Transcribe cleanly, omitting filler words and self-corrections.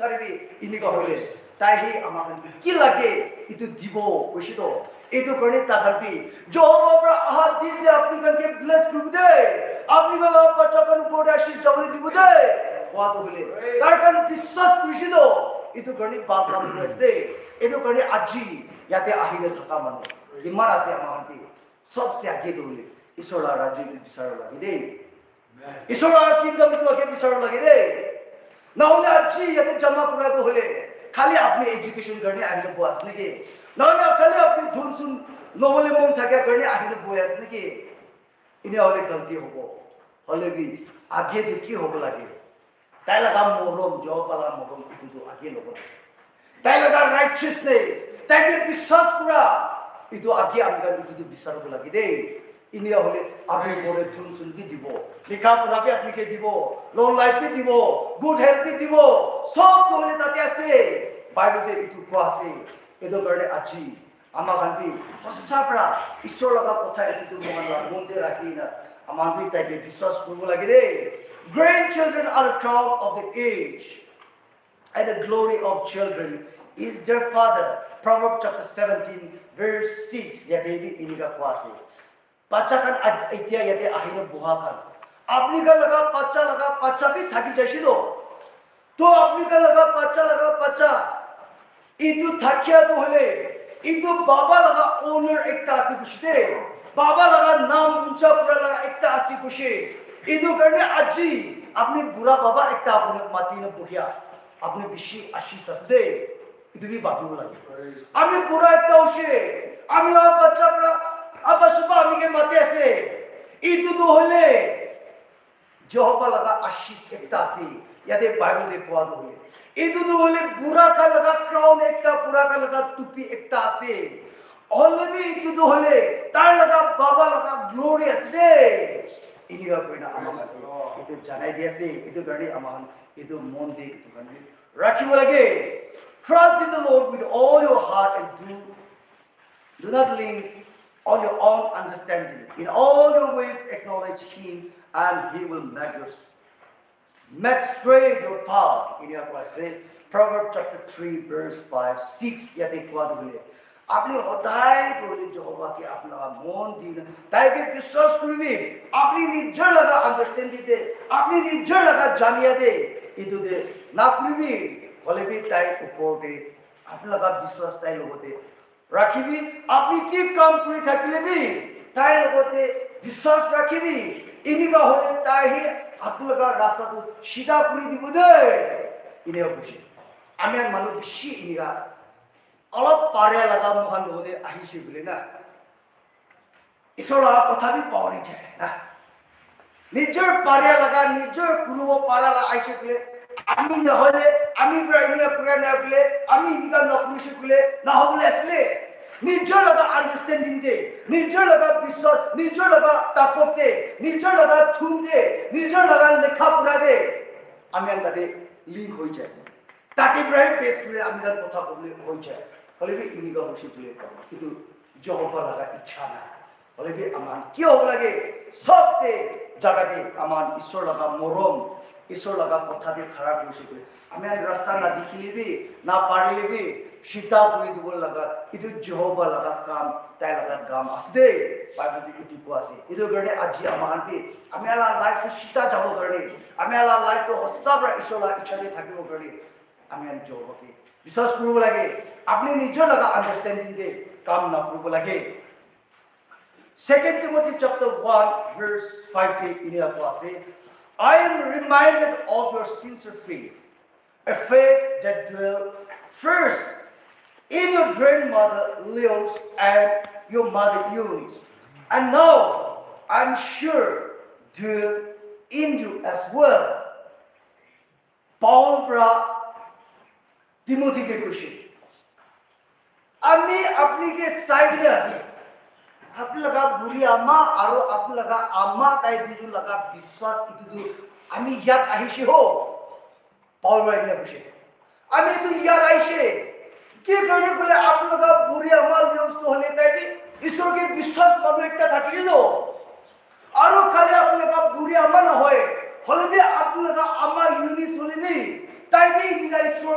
বিচাৰিবি ইনিকা হলে তাইহি আমাক কি লাগে ইটো দিব কৈছে তো এইটো কাৰণে তাহাঁতি জহৰ আহাত দি দে আপনি কাকে ব্লেস কৰিব দে আপনি গলা বাচ্চা কান উপৰে আশীষ যাবলে দিব দে কোৱাটো হলে তাৰ কাৰণে বিশ্বাস কৰিছে তো এইটো কাৰণে বাপ নাম কৈছে এইটো কাৰণে আজি ইয়াতে আহিলে থকা মানুহ ইমান আছে আমাৰ হাতি সবচে আগে দৌলে ঈশ্বৰৰ ৰাজ্য বিচাৰ লাগে দেই ঈশ্বৰৰ কিংডমটো আগে বিচাৰ লাগে দেই নহলে আজি ইয়াতে জমা কৰাটো হলে খালি আপনি এডুকেশন কাৰণে আহিলে বস নেকি নহলে খালি আপনি ধুন সুন নহলে মন থাকে কাৰণে আহিলে বস নেকি ইনে হলে গলতি হ'ব হলে কি আগে দেখি হ'ব লাগে তাই লগা মৰম জপালা মৰম কিন্তু আগে ল'ব লাগে তাই লগা ৰাইচিয়াসনেস তাইকে বিশ্বাস কৰা ইটো আগে আমৰা ইটো বিচাৰিব লাগে দেই ইনে হলে আপনি বড় ধুন সুন কি দিব লেখা পড়া भी আপনি কে দিব লং লাইফ কি দিব গুড হেলথ কি দিব সব তো হলে তাতে আছে বাইবেলতে ইটো কোৱা আছে এটো কাৰণে আজি আমাৰ গান্তি সঁচাপৰা ঈশ্বৰ লগা কথা এটো মনৰ মনতে ৰাখি না আমাৰ বি তাইকে বিশ্বাস কৰিব লাগে দেই grandchildren are the crown of the age and the glory of children is their father Proverbs chapter 17 verse 6 ya baby iniga কোৱা আছে বাচ্চা কান এতিয়া ইয়াতে আহিলে বুহা কান আপনি का लगा बच्चा भी থাকি যাইছিল তো আপনি का लगा बच्चा ইদু থাকিয়া তো হলে ইদু বাবা লগা ওনার একটা আছে বুঝতে বাবা লগা নাম উঁচা করে লগা একটা আছে বুঝে ইদু কারণে আজি আপনি বুড়া বাবা একটা আপনি মাটি না বহিয়া আপনি বেশি আশিস আছে ইদু भी ভাবিব লাগে আমি বুড়া একটা হইছে আমি লগা বাচ্চা পড়া আবা সুবা আমি কে মাটি আছে ইদু তো হলে জহবা লগা আশিস একটা আছে ইয়াতে বাইবেলে কোৱা হলে ইদু তো হলে বুড়া কা লগা ক্রাউন একটা বুড়া কা লগা টুপি একটা আছে অলরেডি ইদু তো হলে তার লগা বাবা লগা গ্লোরি আছে ইনিগা কইনা আমাক ইদু জানাই দিয়েছে ইদু গাড়ি আমাক ইদু মন দি ইদু গাড়ি রাখিব লাগে trust in the Lord with all your heart and do not lean on your own understanding in all your ways acknowledge him and he will make straight your path in your way Proverbs chapter 3 verse 5 6 ইয়াতে কোৱা হলে আপনি সদায় বলি যহোবা কে আপনার মন দিন তাইকে বিশ্বাস করবি আপনি নিজের লাগা আন্ডারস্ট্যান্ড দিতে আপনি নিজের লাগা জানিয়া দে ইদু দে না করবি বলে বি তাই উপরে আপনার লাগা বিশ্বাস তাই লগতে রাখিবি আপনি কি কাম করে থাকিলে বি তাই লগতে বিশ্বাস রাখিবি ইনিগা হলে তাই আপনার লাগা রাস্তাটো সিধা করে দিব দে ইনে বুঝি আমি আর মানুষ বেশি ইনিগা অলপ পাৰিয়া লগা মহান লগতে আহিছে বুলি না ঈশ্বৰৰ কথা বি পাহৰি যায় না নিজৰ পাৰিয়া লগা নিজৰ কৰিব পাৰা আহিছে বুলি আমি নহলে আমি প্ৰাইমিয়া পুৰা না বুলি আমি ইনিগা নকৰিছে বুলি নহবলে আসলে নিজৰ লগা আন্ডাৰষ্টেণ্ডিং দে নিজৰ লগা বিশ্বাস নিজৰ লগা তাপতে নিজৰ লগা থুনতে নিজৰ লগা লেখা পুৰা দে আমি আনতাতে লিংক হৈ যায় তাতে প্ৰায় পেজ কৰি আমি তাত কথা ক'বলৈ হৈ যায় হলে भी ইনিগা হইছে বলে কিন্তু জহবা লাগা ইচ্ছা না হলে भी আমান কি হ'ব লাগে সবতে জাগাতে আমান ঈশ্বর লাগা মরম ঈশ্বর লাগা কথা দিয়ে খারাপ হইছে বলে আমি আর রাস্তা না দেখিলেবি না পারিলেবি সীতা বলি দিব লাগা কিন্তু জহবা লাগা কাম তাই লাগা কাম আছে বাইবেল ইতি কো আছে এর কারণে আজি আমানকে আমি আলা লাইফ সীতা যাব কারণে আমি আলা লাইফ তো সবরা ঈশ্বর ইচ্ছা দিয়ে থাকিব কারণে আমি আর জহবাকে বিশ্বাস করব লাগে আপনি নিজের লাগা আন্ডারস্ট্যান্ডিং দে কাম না করব লাগে 2 Timothy chapter 1 verse 5 তে ইনিয়া আছে I am reminded of your sincere faith a faith that dwelt first in your grandmother Leos and your mother Eunice and now I'm sure dwell in you as well Paul brought Timothy K question আমি আপনি के side में आप लगा बुरी अम्मा और आप लगा अम्मा ताई दुजु लगा विश्वास इतु আমি ইয়াত আহিছে हो पाउल भाई क्वेश्चन আমি তো ইয়াত আইছে কি কারণে বলে आप लगा बुरी अम्मा लोग হলে তাই ঈশ্বরকে বিশ্বাস করবে একটা থাকিল আর খালি आप लगा बुरी अम्मा না হয় হলে आप लगा अम्मा ইউনিস হলে তাই কি ঈশ্বর